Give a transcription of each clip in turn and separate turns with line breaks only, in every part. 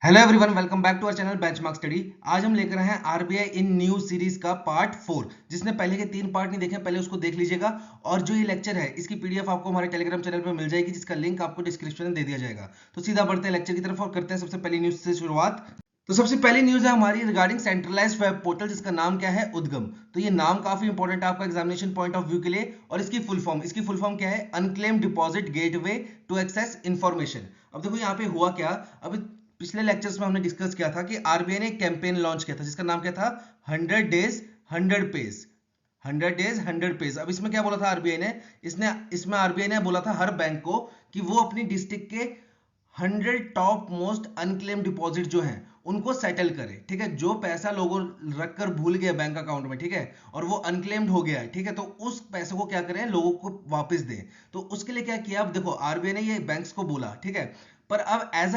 Hello everyone, welcome back to our channel Benchmark Study. आज हम लेकर आए हैं आरबीआई इन न्यूज सीरीज का पार्ट 4। जिसने पहले के 3 पार्ट नहीं देखे पहले उसको देख लीजिएगा। और जो ये लेक्चर है इसकी पीडीएफ आपको हमारे टेलीग्राम चैनल पर मिल जाएगी, जिसका लिंक आपको डिस्क्रिप्शन में दे दिया जाएगा। तो सीधा बढ़ते हैं लेक्चर की तरफ और करते हैं सबसे पहली न्यूज से शुरुआत। तो सबसे पहली न्यूज है हमारी रिगार्डिंग सेंट्रलाइज्ड वेब पोर्टल, जिसका नाम क्या है, उद्गम। तो ये नाम काफी इंपॉर्टेंट है आपका एग्जामिनेशन पॉइंट ऑफ व्यू के लिए। और इसकी फुल फॉर्म क्या है, unclaimed deposit gateway to access information. अब देखो यहाँ पे हुआ क्या। अब पिछले लेक्चर्स में हमने डिस्कस किया था कि आरबीआई ने एक कैंपेन लॉन्च किया था जिसका नाम क्या था, 100 डेज 100 पेज। 100 days 100 page. अब इसमें क्या बोला था आरबीआई ने, इसमें आरबीआई ने बोला था हर बैंक को कि वो अपनी डिस्ट्रिक्ट के 100 टॉप मोस्ट अनक्लेम डिपॉजिट जो हैं उनको सेटल करे। ठीक है, जो पैसा लोगों रखकर भूल गए बैंक अकाउंट में, ठीक है, और वो अनक्लेम्ड हो गया है, ठीक है, तो उस पैसे को क्या करें, लोगों को वापस दें। तो उसके लिए क्या किया, अब देखो आरबीआई ने ये बैंक्स को बोला, ठीक है, पर अब एज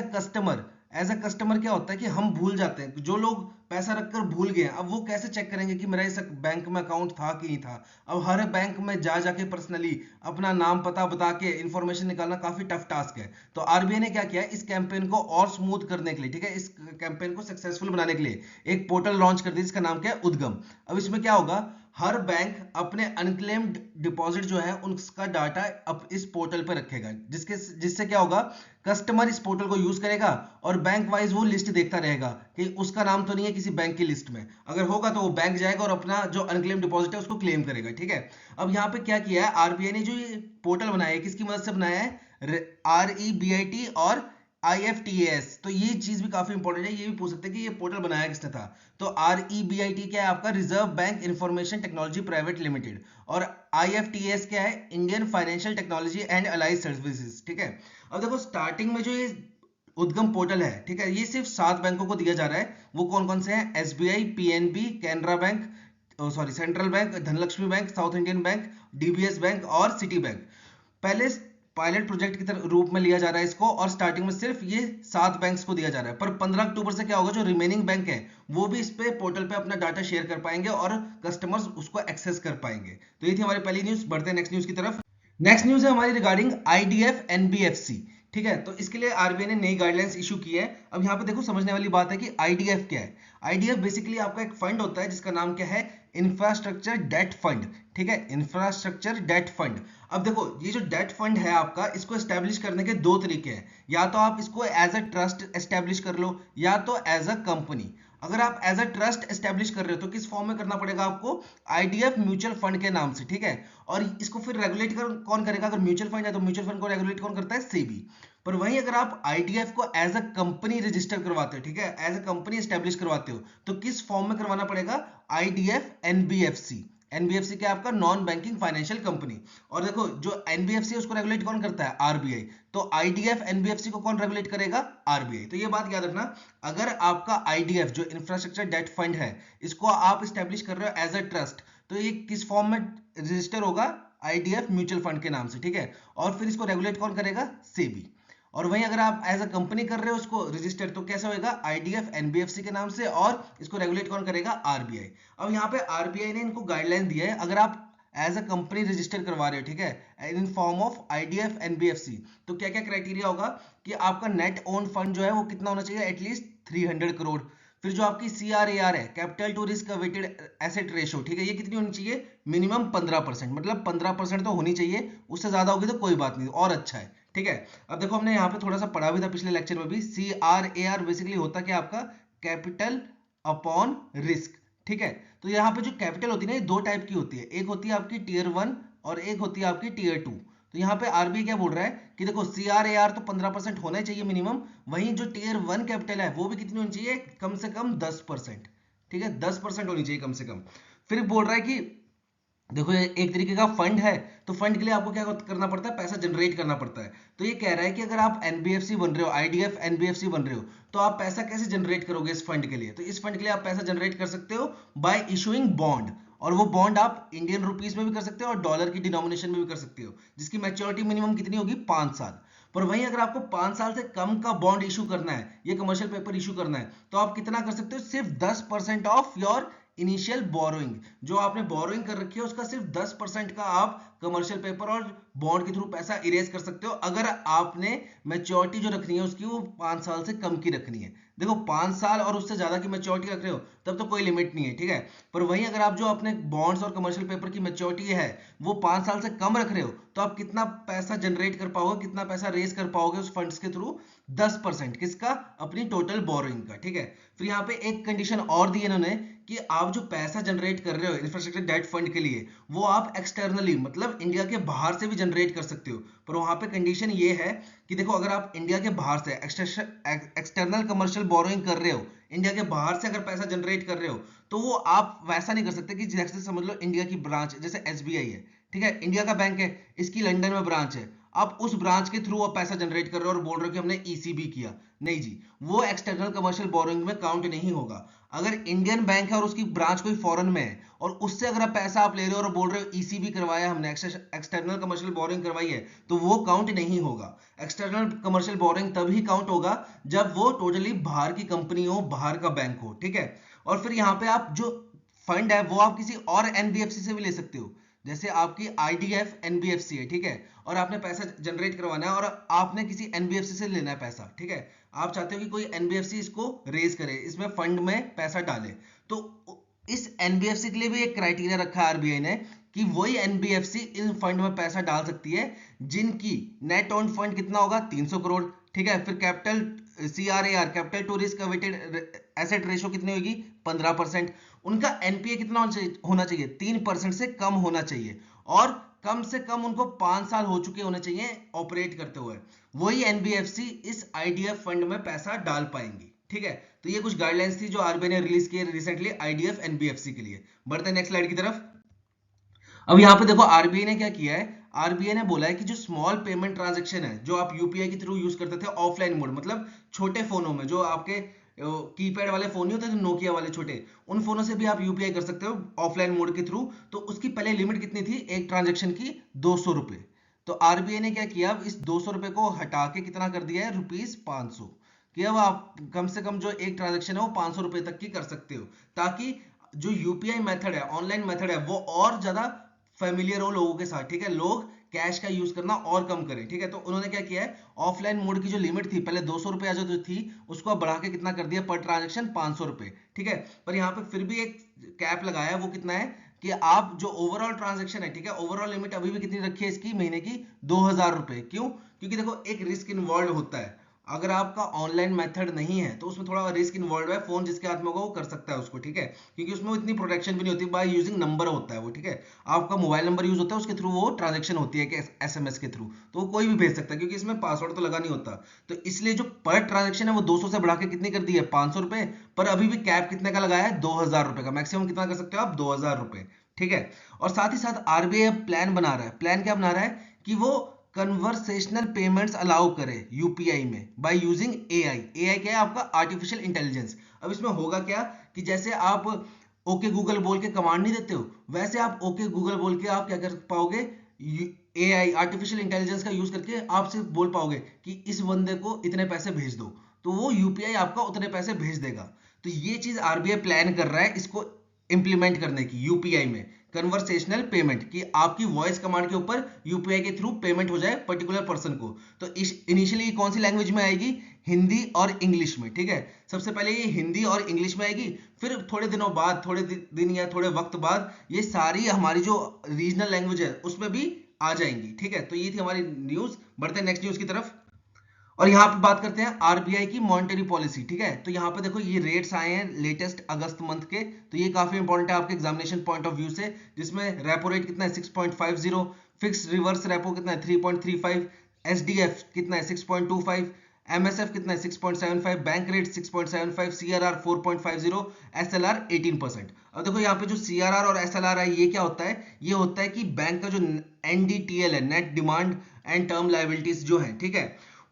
अ कस्टमर क्या होता है कि हम भूल जाते हैं। जो लोग पैसा रखकर भूल गए, अब वो कैसे चेक करेंगे कि मेरा इस बैंक में अकाउंट था कि नहीं था। अब हर बैंक में जा जाके पर्सनली अपना नाम पता बता के इंफॉर्मेशन निकालना काफी टफ टास्क है। तो आरबीआई ने क्या किया, इस कैंपेन को और स्मूथ करने के लिए, ठीक है, इस कैंपेन को सक्सेसफुल बनाने के लिए एक पोर्टल लॉन्च कर दी जिसका नाम क्या है, उद्गम। अब इसमें क्या होगा, हर बैंक अपने अनक्लेम्ड डिपॉजिट जो है उसका डाटा अब इस पोर्टल पर रखेगा, जिससे क्या होगा, कस्टमर इस पोर्टल को यूज करेगा और बैंक वाइज वो लिस्ट देखता रहेगा कि उसका नाम तो नहीं है किसी बैंक की लिस्ट में। अगर होगा तो वो बैंक जाएगा और अपना जो अनक्लेम डिपॉजिट है उसको क्लेम करेगा। ठीक है, अब यहाँ पे क्या किया है आरबीआई ने, जो ये पोर्टल बनाया है किसकी मदद से बनाया है, REBIT और IFTAS। तो ये चीज भी काफी इंपॉर्टेंट है, ये भी पूछ सकते हैं कि ये पोर्टल बनाया किसने था। तो REBIT क्या है आपका, reserve bank information technology private limited. और IFTAS क्या है, Indian financial technology and allied services. ठीक है, अब देखो स्टार्टिंग में जो ये उद्गम पोर्टल है, ठीक है, ये सिर्फ 7 बैंकों को दिया जा रहा है। वो कौन कौन से हैं, SBI, PNB, Canara bank, sorry central bank, Dhanlaxmi bank, south Indian bank, DBS bank और सिटी बैंक। पहले पायलट प्रोजेक्ट की तरह रूप में लिया जा रहा है इसको, और स्टार्टिंग में सिर्फ ये 7 बैंक्स को दिया जा रहा है। पर 15 अक्टूबर से क्या होगा, जो रिमेनिंग बैंक है वो भी इस पे पोर्टल पे अपना डाटा शेयर कर पाएंगे और कस्टमर्स उसको एक्सेस कर पाएंगे। तो ये थी हमारी पहली न्यूज। बढ़ते हैं नेक्स्ट न्यूज की तरफ। नेक्स्ट न्यूज है हमारी रिगार्डिंग IDF NBFC। ठीक है, तो इसके लिए आरबीआई ने नई गाइडलाइंस इशू की है। अब यहाँ पे देखो समझने वाली बात है कि आईडीएफ क्या है। आईडीएफ बेसिकली आपका एक फंड होता है जिसका नाम क्या है, इंफ्रास्ट्रक्चर डेट फंड। ठीक है, इंफ्रास्ट्रक्चर डेट फंड। अब देखो ये जो डेट फंड है आपका, इसको एस्टेब्लिश करने के 2 तरीके हैं। या तो आप इसको एज अ ट्रस्ट एस्टेब्लिश कर लो, या तो एज अ कंपनी। अगर आप एज अ ट्रस्ट एस्टेब्लिश कर रहे हो तो किस फॉर्म में करना पड़ेगा आपको, आईडीएफ म्यूचुअल फंड के नाम से। ठीक है, और इसको फिर रेगुलेट कौन करेगा, अगर म्यूचुअल फंड है तो म्यूचुअल फंड को रेगुलेट कौन करता है, सेबी। पर वहीं अगर आप आईडीएफ को एज अ कंपनी रजिस्टर करवाते हो, ठीक है, एज अ कंपनी एस्टेब्लिश करवाते हो, तो किस फॉर्म में करवाना पड़ेगा, आईडीएफ एनबीएफसी। एनबीएफसी क्या है आपका, नॉन बैंकिंग फाइनेंशियल कंपनी। और देखो जो एनबीएफसी है उसको रेगुलेट कौन करता है, आरबीआई। तो आईडीएफ एनबीएफसी को कौन रेगुलेट करेगा, आरबीआई। तो ये बात याद रखना, अगर आपका आईडीएफ जो इंफ्रास्ट्रक्चर डेट फंड है, इसको आप स्टैब्लिश कर रहे हो एज अ ट्रस्ट, तो ये किस फॉर्म में रजिस्टर होगा, आईडीएफ म्यूचुअल फंड के नाम से। ठीक है, और फिर इसको रेगुलेट कौन करेगा, सेबी। और वहीं अगर आप एज अ कंपनी कर रहे हो उसको रजिस्टर, तो कैसा होगा, आईडीएफ एनबीएफसी के नाम से, और इसको रेगुलेट कौन करेगा, आरबीआई। अब यहाँ पे आरबीआई ने इनको गाइडलाइन दिया है, अगर आप एज अ कंपनी रजिस्टर करवा रहे हो, ठीक है, in form of IDF NBFC, तो क्या क्या क्राइटेरिया होगा कि आपका नेट ओन फंड जो है वो कितना होना चाहिए, एटलीस्ट 300 करोड़। फिर जो आपकी CRAR है, capital to risk weighted asset ratio, ठीक है, ये कितनी होनी चाहिए, मिनिमम 15%। मतलब 15% तो होनी चाहिए, उससे ज्यादा होगी तो कोई बात नहीं, और अच्छा है। ठीक है, अब देखो हमने यहाँ पे थोड़ा सा पढ़ा भी था पिछले लेक्चर में भी, CRAR बेसिकली होता क्या आपका, कैपिटल अपॉन रिस्क। ठीक है, तो यहाँ पे जो कैपिटल होती है ना, ये 2 टाइप की होती है, एक होती है आपकी Tier 1 और एक होती है आपकी Tier 2। तो यहाँ पे आरबीआई क्या बोल रहा है कि देखो CRAR तो 15% होना ही चाहिए मिनिमम, वहीं जो Tier 1 कैपिटल है वो भी कितनी होनी चाहिए, कम से कम 10%। ठीक है, 10% होनी चाहिए कम से कम। फिर बोल रहा है कि देखो ये एक तरीके का फंड है, तो फंड के लिए आपको क्या करना पड़ता है, पैसा जनरेट करना पड़ता है। तो ये कह रहा है कि अगर आप एनबीएफसी बन रहे हो, आईडीएफ एनबीएफसी बन रहे हो, तो आप पैसा कैसे जनरेट करोगे इस फंड के लिए। तो इस फंड के लिए आप पैसा जनरेट कर सकते हो बाय इशूइंग बॉन्ड। और वो बॉन्ड आप इंडियन रुपीस में भी कर सकते हो और डॉलर की डिनोमिनेशन में भी कर सकते हो, जिसकी मैच्योरिटी मिनिमम कितनी होगी, 5 साल। पर वहीं अगर आपको 5 साल से कम का बॉन्ड इशू करना है, ये कमर्शियल पेपर इशू करना है, तो आप कितना कर सकते हो, सिर्फ 10% ऑफ योर इनिशियल बोरोइंग। जो आपने बोरोइंग कर रखी है उसका सिर्फ 10% का आप कमर्शियल पेपर और बॉन्ड के थ्रू पैसा इरेज कर सकते हो, अगर आपने मैच्योरिटी जो रखनी है उसकी वो 5 साल से कम की रखनी है। देखो 5 साल और उससे ज्यादा की मैच्योरिटी रख रहे हो तब तो कोई लिमिट नहीं है, ठीक है। पर वहीं अगर आप जो अपने बॉन्ड्स और कमर्शियल पेपर की मैच्योरिटी है वो 5 साल से कम रख रहे हो, तो आप कितना पैसा जनरेट कर पाओगे, कितना पैसा रेज कर पाओगे उस फंड्स के थ्रू? 10%। किसका? अपनी टोटल बोरोइंग का, ठीक है। फिर यहाँ पे एक कंडीशन और दी इन्होंने कि आप जो पैसा जनरेट कर रहे हो इंफ्रास्ट्रक्चर डेट फंड के लिए, वो आप एक्सटर्नली मतलब इंडिया के बाहर से भी जनरेट कर सकते हो। पर वहां पे कंडीशन ये है कि देखो अगर आप इंडिया के बाहर से एक्सटर्नल कमर्शियल बोरोइंग कर रहे हो, इंडिया के बाहर से अगर पैसा जनरेट कर रहे हो, तो वो आप वैसा नहीं कर सकते कि जैसे समझ लो इंडिया की ब्रांच जैसे एसबीआई है, ठीक है, इंडिया का बैंक है, इसकी लंदन में ब्रांच है, आप उस ब्रांच के थ्रू आप पैसा जनरेट कर रहे हो और बोल रहे हो कि हमने ईसीबी किया। नहीं जी, वो एक्सटर्नल कमर्शियल बोरोइंग में काउंट नहीं होगा। अगर इंडियन बैंक है और उसकी ब्रांच कोई फॉरेन में है और उससे अगर आप पैसा आप ले रहे हो और बोल रहे हो ईसीबी करवाया हमने, एक्सटर्नल कमर्शियल बोरोइंग करवाई है, तो वो काउंट नहीं होगा। एक्सटर्नल कमर्शियल बोरोइंग तभी काउंट होगा जब वो टोटली बाहर की कंपनी हो, बाहर का बैंक हो, ठीक है। और फिर यहाँ पे आप जो फंड है वो आप किसी और एनबीएफसी से भी ले सकते हो, जैसे आपकी आईडीएफ एनबीएफसी है, ठीक है, और आपने पैसा जनरेट करवाना है और आपने किसी एनबीएफसी से लेना है पैसा, ठीक है। आप चाहते हो कि कोई एनबीएफसी इसको रेज करे, इसमें फंड में पैसा डाले, तो इस एनबीएफसी के लिए भी एक क्राइटेरिया रखा है आरबीआई ने कि वही एनबीएफसी इन फंड में पैसा डाल सकती है जिनकी नेट ओन फंड कितना होगा, 300 करोड़, ठीक है। फिर capital CRAR capital to risk weighted asset ratio कितनी होगी, 15%। उनका एनपीए कितना होना चाहिए, 3% से कम होना चाहिए, और कम से कम उनको 5 साल हो चुके होने चाहिए ऑपरेट करते हुए, वही एनबीएफसी इस आईडीएफ फंड में पैसा डाल पाएंगी, ठीक है। तो ये कुछ गाइडलाइंस थी जो आरबीआई ने रिलीज की रिसेंटली आईडीएफ एनबीएफसी के लिए। बढ़ते हैं नेक्स्ट स्लाइड की तरफ। अब यहाँ पे देखो आरबीआई ने क्या किया है, आरबीआई ने बोला है कि जो स्मॉल पेमेंट ट्रांजैक्शन है जो आप यूपीआई के थ्रू यूज करते थे ऑफलाइन मोड, मतलब छोटे फोनों में, जो आपके कीपैड वाले फोन नहीं होते जो नोकिया वाले छोटे, उन फोनों से भी आप यूपीआई कर सकते हो ऑफलाइन मोड के थ्रू। तो उसकी पहले लिमिट कितनी थी एक ट्रांजेक्शन की, 200 रुपए। तो आरबीआई ने क्या किया, इस 200 रुपए को हटा के कितना कर दिया है, ₹500, कि अब आप कम से कम जो एक ट्रांजेक्शन है वो 500 रुपए तक की कर सकते हो, ताकि जो यूपीआई मेथड है, ऑनलाइन मेथड है, वो और ज्यादा फेमिलियर हो लोगों के साथ, ठीक है, लोग कैश का यूज करना और कम करें, ठीक है। तो उन्होंने क्या किया है, ऑफलाइन मोड की जो लिमिट थी पहले 200 रुपए जो थी उसको अब बढ़ा के कितना कर दिया पर ट्रांजेक्शन, 500 रुपए, ठीक है। पर यहाँ पे फिर भी एक कैप लगाया है, वो कितना है कि आप जो ओवरऑल ट्रांजेक्शन है, ठीक है, ओवरऑल लिमिट अभी भी कितनी रखी है इसकी, महीने की 2000 रुपए। क्यों? क्योंकि देखो एक रिस्क इन्वॉल्व होता है, अगर आपका ऑनलाइन मेथड नहीं है तो उसमें थोड़ा रिस्क इन्वॉल्व है, फोन जिसके हाथ में होगा वो कर सकता है उसको, ठीक है, क्योंकि उसमें इतनी प्रोटेक्शन भी नहीं होती, बाय यूजिंग नंबर होता है वो, ठीक है, आपका मोबाइल नंबर यूज होता है उसके थ्रू वो ट्रांजेक्शन होती है कि एसएमएस के थ्रू, तो वो कोई भी भेज सकता है क्योंकि इसमें पासवर्ड तो लगा नहीं होता। तो इसलिए जो पर ट्रांजेक्शन है वो 200 से बढ़ा के कितनी कर दी है, 500 रुपए, पर अभी भी कैप कितने का लगाया है, 2000 रुपए का, मैक्सिमम कितना कर सकते हो आप, 2000 रुपए, ठीक है। और साथ ही साथ आरबीआई प्लान बना रहा है, प्लान क्या बना रहा है कि वो कन्वर्सेशनल पेमेंट्स अलाउ करे यूपीआई में बाय यूजिंग एआई। एआई क्या है, आपका आर्टिफिशियल इंटेलिजेंस। अब इसमें होगा क्या कि जैसे आप ओके गूगल बोल के कमांड नहीं देते हो, वैसे आप ओके गूगल बोल के आप क्या कर पाओगे, एआई आर्टिफिशियल इंटेलिजेंस का यूज करके आप सिर्फ बोल पाओगे कि इस बंदे को इतने पैसे भेज दो, तो वो यूपीआई आपका उतने पैसे भेज देगा। तो ये चीज आरबीआई प्लान कर रहा है इसको इंप्लीमेंट करने की यूपीआई में, कन्वर्सेशनल पेमेंट, कि आपकी वॉइस कमांड के ऊपर यूपीआई के थ्रू पेमेंट हो जाए पर्टिकुलर पर्सन को। तो इनिशियली कौन सी लैंग्वेज में आएगी, हिंदी और इंग्लिश में, ठीक है। सबसे पहले ये हिंदी और इंग्लिश में आएगी, फिर थोड़े दिनों बाद, थोड़े दिन या थोड़े वक्त बाद ये सारी हमारी जो रीजनल लैंग्वेज है उसमें भी आ जाएंगी, ठीक है। तो ये थी हमारी न्यूज। बढ़ते हैं नेक्स्ट न्यूज की तरफ, और यहाँ पे बात करते हैं आरबीआई की मॉनेटरी पॉलिसी, ठीक है। तो यहाँ पे देखो ये रेट्स आए हैं लेटेस्ट अगस्त मंथ के, तो ये काफी इंपॉर्टेंट है आपके एग्जामिनेशन पॉइंट ऑफ व्यू से, जिसमें रेपो रेट कितना है 6.50, फिक्स रिवर्स रेपो कितना है 3.35, एसडीएफ कितना है 6.25, एमएसएफ कितना है 6.75, बैंक रेट 6.75, सीआरआर 4.50, एसएलआर 18%। अब देखो यहाँ पे जो सीआरआर और एसएलआर है ये क्या होता है, ये होता है कि बैंक का जो एनडीटीएल है, net demand and term liabilities जो है, ठीक है,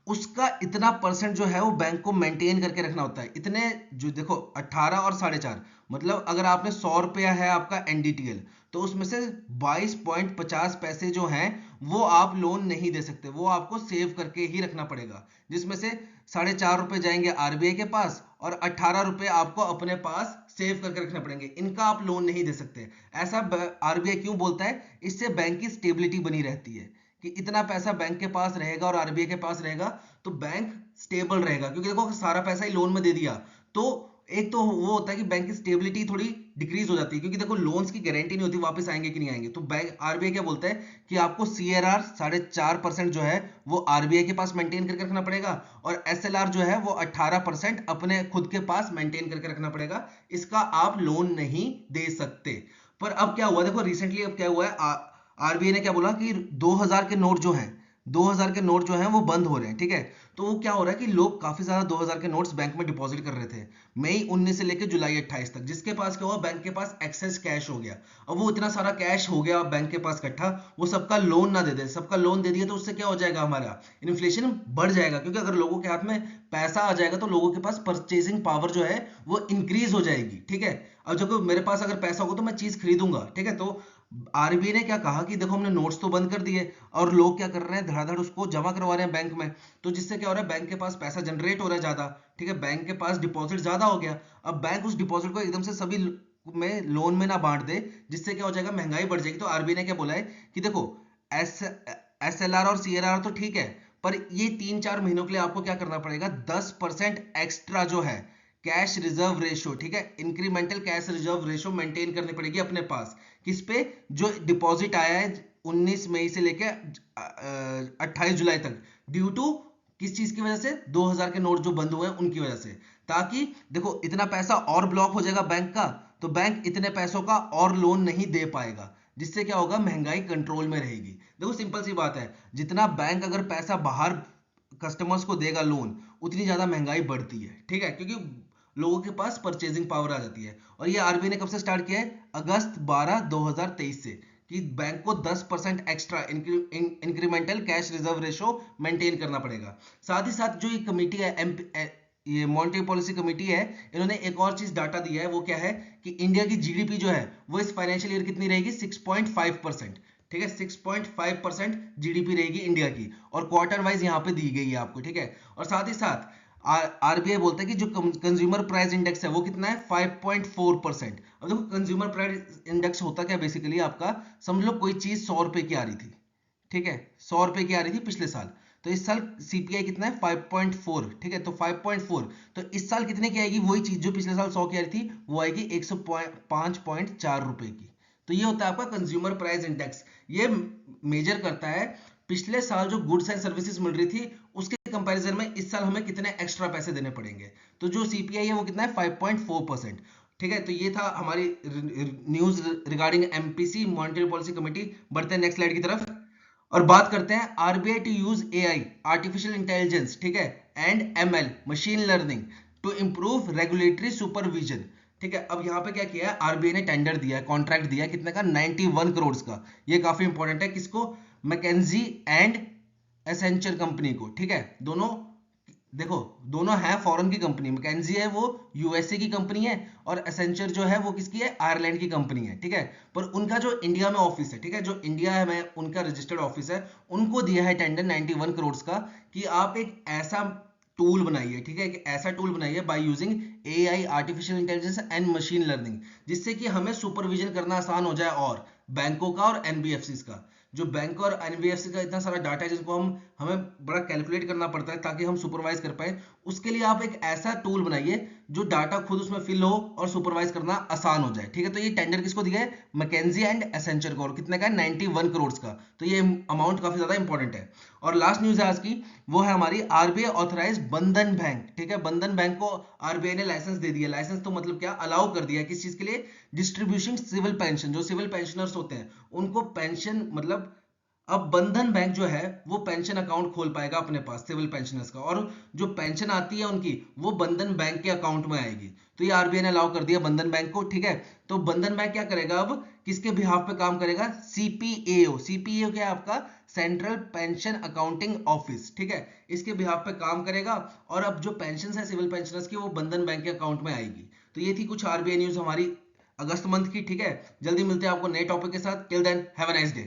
उसका इतना परसेंट जो है वो बैंक को मेंटेन करके रखना होता है। इतने जो देखो 18 और 4.5, मतलब अगर आपने 100 रुपया है आपका एनडीटीएल, तो उसमें से 22.50 पैसे जो हैं वो आप लोन नहीं दे सकते, वो आपको सेव करके ही रखना पड़ेगा, जिसमें से 4.5 रुपए जाएंगे आरबीआई के पास और 18 रुपए आपको अपने पास सेव करके रखने पड़ेंगे। इनका आप लोन नहीं दे सकते। ऐसा आरबीआई क्यों बोलता है? इससे बैंक की स्टेबिलिटी बनी रहती है कि इतना पैसा बैंक के पास रहेगा और आरबीआई के पास रहेगा तो बैंक स्टेबल रहेगा। क्योंकि देखो सारा पैसा ही लोन में दे दिया तो एक तो वो होता है कि बैंक की स्टेबिलिटी थोड़ी डिक्रीज हो जाती है, क्योंकि देखो लोन्स की गारंटी नहीं होती वापस आएंगे कि नहीं आएंगे। तो बैंक आरबीआई क्या बोलता है कि आपको सीआरआर 4.5% जो है वो आरबीआई के पास मेंटेन करके रखना पड़ेगा और एसएलआर जो है वो 18% अपने खुद के पास मेंटेन करके रखना पड़ेगा। इसका आप लोन नहीं दे सकते। पर अब क्या हुआ, देखो रिसेंटली अब क्या हुआ है, आरबीआई ने क्या बोला कि 2000 के नोट जो हैं 2000 के नोट जो हैं वो बंद हो रहे हैं। ठीक है, तो वो क्या हो रहा है कि लोग काफी ज्यादा 2000 के नोट्स बैंक में डिपॉजिट कर रहे थे मई 19 से लेकर जुलाई 28 तक, जिसके पास क्या हुआ, बैंक के पास एक्सेस कैश हो गया। अब वो इतना सारा कैश हो गया बैंक के पास इकट्ठा, वो सबका लोन ना दे दे, सबका लोन दे दिया तो उससे क्या हो जाएगा, हमारा इन्फ्लेशन बढ़ जाएगा। क्योंकि अगर लोगों के हाथ में पैसा आ जाएगा तो लोगों के पास परचेजिंग पावर जो है वो इंक्रीज हो जाएगी। ठीक है, अब जब मेरे पास अगर पैसा होगा तो मैं चीज खरीदूंगा। ठीक है, तो आरबीआई ने क्या कहा कि देखो हमने नोट्स तो बंद कर दिए और लोग क्या कर रहे हैं, धड़ाधड़ उसको जमा करवा रहे हैं बैंक में, तो जिससे क्या हो रहा है, बैंक के पास पैसा जनरेट हो रहा है ज्यादा। ठीक है, बैंक के पास डिपॉजिट ज्यादा हो गया। अब बैंक उस डिपॉजिट को एकदम से सभी में लोन में ना बांट दे, जिससे क्या हो जाएगा, महंगाई बढ़ जाएगी। तो आरबीआई ने क्या बोला है कि देखो एसएलआर और सीआरआर तो ठीक है, पर ये 3-4 महीनों के लिए आपको क्या करना पड़ेगा, 10% एक्स्ट्रा जो है कैश रिजर्व रेशो, ठीक है, incremental cash reserve ratio maintain करनी पड़ेगी अपने पास। किस पे? जो डिपॉजिट आया है 19 मई से लेकर 28 जुलाई तक, ड्यू टू किस चीज की वजह से, 2000 के नोट जो बंद हुए हैं उनकी वजह से। ताकि देखो इतना पैसा और ब्लॉक हो जाएगा बैंक का, तो बैंक इतने पैसों का और लोन नहीं दे पाएगा, जिससे क्या होगा, महंगाई कंट्रोल में रहेगी। देखो सिंपल सी बात है, जितना बैंक अगर पैसा बाहर कस्टमर्स को देगा लोन, उतनी ज्यादा महंगाई बढ़ती है। ठीक है, क्योंकि लोगों के पास परचेजिंग पावर आ जाती है। और ये आरबीआई ने कब से स्टार्ट किया है, अगस्त 12 2023 से, कि बैंक को 10% extra incremental cash reserve ratio maintain करना पड़ेगा। साथ ही साथ जो ये कमेटी है, ये मॉनेटरी पॉलिसी कमेटी है, इन्होंने एक और चीज डाटा दिया है। वो क्या है कि इंडिया की जीडीपी जो है वो इस फाइनेंशियल ईयर कितनी रहेगी, 6.5%। ठीक है, 6.5% जीडीपी रहेगी इंडिया की, और क्वार्टर वाइज यहाँ पे दी गई है आपको। ठीक है, और साथ ही साथ आरबीआई बोलता है कि जो कंज्यूमर प्राइस इंडेक्स है वो कितना है, 5.4%। अब देखो कंज्यूमर प्राइस इंडेक्स होता क्या बेसिकली, आपका समझ लो कोई चीज 100 रुपए की आ रही थी। ठीक है, 100 रुपए की आ रही थी पिछले साल, तो इस साल सीपीआई कितना है, 5.4। ठीक है, तो 5.4, तो इस साल कितने की आएगी, वही चीज जो पिछले साल 100 की आ रही थी वो आएगी 105.4 रुपए की। तो ये होता है आपका कंज्यूमर प्राइस इंडेक्स। ये मेजर करता है पिछले साल जो गुड्स एंड सर्विसेज मिल रही थी उसके कंपैरिजन में इस साल हमें कितने एक्स्ट्रा पैसे देने पड़ेंगे। तो जो सीपीआई है वो कितना है, 5.4%। ठीक है, तो ये था हमारी news regarding MPC monetary policy committee. बढ़ते हैं नेक्स्ट स्लाइड की तरफ और बात करते हैं RBI to use AI, artificial intelligence, ठीक है, and ML, machine learning, to improve regulatory supervision. ठीक है, अब यहाँ पे क्या किया है, आरबीआई ने टेंडर दिया है, कॉन्ट्रैक्ट दिया है, कितने का, 91 करोड़ का। ये काफी इंपॉर्टेंट है, किसको, मैकेंजी एंड एसेंचर कंपनी को। ठीक है, दोनों देखो दोनों है फॉरेन की कंपनी, मैकेंजी है वो यूएसए की कंपनी है और एसेंचर जो है वो किसकी है, आयरलैंड की कंपनी है। ठीक है, पर उनका जो इंडिया में ऑफिस है, ठीक है, जो इंडिया में उनका रजिस्टर्ड ऑफिस है, उनको दिया है टेंडर 91 करोड़ का कि आप एक ऐसा टूल बनाइए, ठीक है, एक ऐसा टूल बनाइए by using AI, artificial intelligence and machine learning, जिससे कि हमें सुपरविजन करना आसान हो जाए और बैंकों का और एनबीएफसी का। जो बैंक और एनबीएफसी का इतना सारा डाटा है जिसको हमें बड़ा कैलकुलेट करना पड़ता है ताकि हम सुपरवाइज कर पाए, उसके लिए आप एक ऐसा टूल बनाइए जो डाटा खुद उसमें फिल हो और सुपरवाइज करना आसान हो जाए। ठीक है, तो ये टेंडर किसको दिया है, मैकेंजी एंड एसेंचर को, और कितने का है, 91 करोड़ का। तो ये अमाउंट काफी ज्यादा इंपॉर्टेंट है। और लास्ट न्यूज है आज की, वो है हमारी आरबीआई ऑथराइज बंधन बैंक। ठीक है, बंधन बैंक को आरबीआई ने लाइसेंस दे दिया। लाइसेंस तो मतलब क्या, अलाउ कर दिया, किस चीज के लिए, डिस्ट्रीब्यूशन सिविल पेंशन, जो सिविल पेंशनर्स होते हैं उनको पेंशन, मतलब अब बंधन बैंक जो है वो पेंशन अकाउंट खोल पाएगा अपने पास सिविल पेंशनर्स का, और जो पेंशन आती है उनकी वो बंधन बैंक के अकाउंट में आएगी। तो ये आरबीआई ने अलाउ कर दिया बंधन बैंक को। ठीक है, तो बंधन बैंक क्या करेगा, अब किसके बिहाफ पे काम करेगा, सीपीएओ। सीपीएओ क्या है आपका, सेंट्रल पेंशन अकाउंटिंग ऑफिस। ठीक है, इसके बिहाफ पे काम करेगा और अब जो पेंशन है सिविल पेंशनर्स की वो बंधन बैंक के अकाउंट में आएगी। तो ये थी कुछ आरबीआई न्यूज हमारी अगस्त मंथ की। ठीक है, जल्दी मिलते हैं आपको नए टॉपिक के साथ। Till then have a nice day.